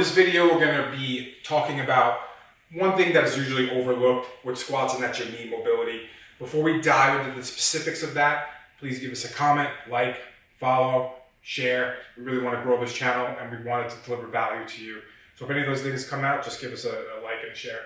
this video, we're going to be talking about one thing that is usually overlooked with squats, and that's your knee mobility. Before we dive into the specifics of that, please give us a comment, like, follow, share. We really want to grow this channel and we want it to deliver value to you. So if any of those things come out, just give us a like and a share.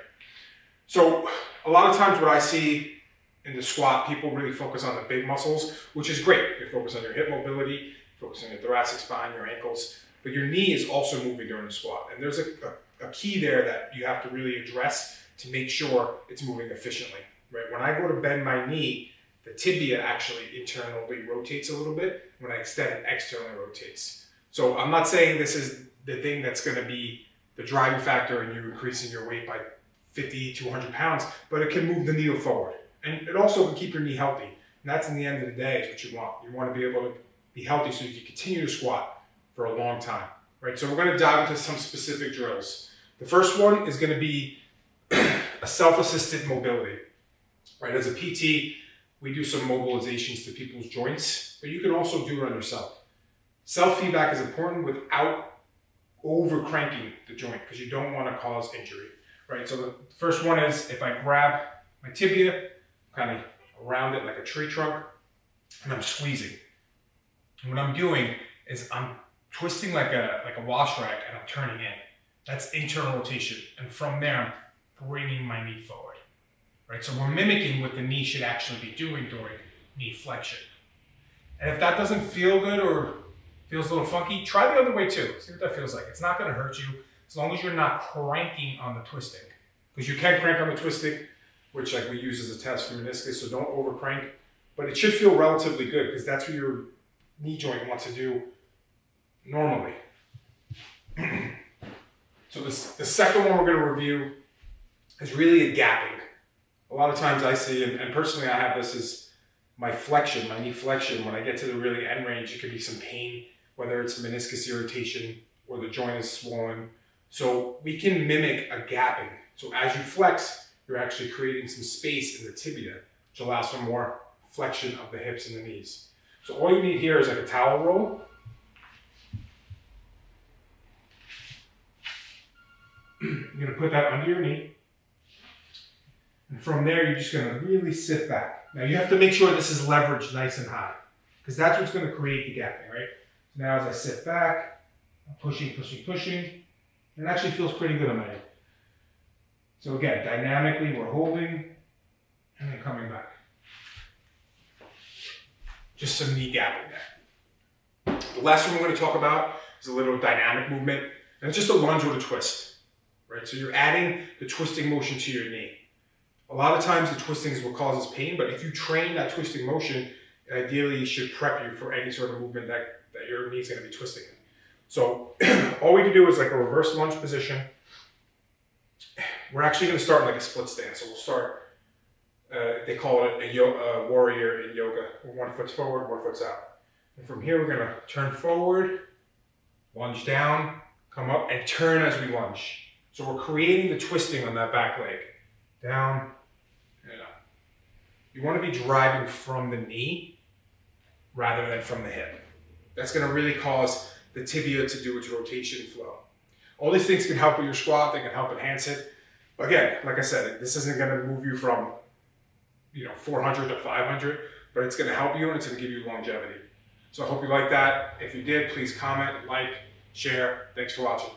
So a lot of times what I see in the squat, people really focus on the big muscles, which is great. You focus on your hip mobility, focus on your thoracic spine, your ankles, but your knee is also moving during the squat. And there's a key there that you have to really address to make sure it's moving efficiently, right? When I go to bend my knee, the tibia actually internally rotates a little bit. When I extend it, externally rotates. So I'm not saying this is the thing that's going to be the driving factor in you increasing your weight by 50 to 100 pounds, but it can move the needle forward. And it also can keep your knee healthy. And that's in the end of the day is what you want. You want to be able to be healthy so you can continue to squat for a long time, right? So we're going to dive into some specific drills. The first one is going to be a self-assisted mobility, right? As a PT, we do some mobilizations to people's joints, but you can also do it on yourself. Self-feedback is important without over-cranking the joint because you don't want to cause injury, right? So the first one is if I grab my tibia, kind of around it like a tree trunk, and I'm squeezing. And what I'm doing is I'm twisting like a wash rag and I'm turning in. That's internal rotation. And from there, I'm bringing my knee forward, right? So we're mimicking what the knee should actually be doing during knee flexion. And if that doesn't feel good or feels a little funky, try the other way too. See what that feels like. It's not going to hurt you as long as you're not cranking on the twisting. Because you can crank on the twisting, which like we use as a test for meniscus, so don't over crank. But it should feel relatively good because that's what your knee joint wants to do normally. So the second one we're going to review is really a gapping. A lot of times I see, and personally I have this, is my flexion, my knee flexion. When I get to the really end range, it could be some pain, whether it's meniscus irritation or the joint is swollen. So we can mimic a gapping. So as you flex, you're actually creating some space in the tibia, which allows for more flexion of the hips and the knees. So all you need here is like a towel roll. You're going to put that under your knee. And from there, you're just going to really sit back. Now you have to make sure this is leveraged nice and high because that's what's going to create the gapping, right? So now as I sit back, I'm pushing. And it actually feels pretty good on my knee. So again, dynamically, we're holding and then coming back. Just some knee gapping there. The last one we're going to talk about is a little dynamic movement, and it's just a lunge with a twist, right? So you're adding the twisting motion to your knee. A lot of times the twisting is what causes pain, but if you train that twisting motion, it ideally should prep you for any sort of movement that your knee is going to be twisting in. So all we can do is like a reverse lunge position. We're actually going to start in like a split stance. So we'll start, they call it a warrior in yoga. One foot's forward, one foot's out. And from here, we're going to turn forward, lunge down, come up, and turn as we lunge. So we're creating the twisting on that back leg. Down and up. You want to be driving from the knee rather than from the hip. That's going to really cause the tibia to do its rotation flow. All these things can help with your squat. They can help enhance it. But again, like I said, this isn't going to move you from 400 to 500, but it's going to help you and it's going to give you longevity. So I hope you like that. If you did, please comment, like, share. Thanks for watching.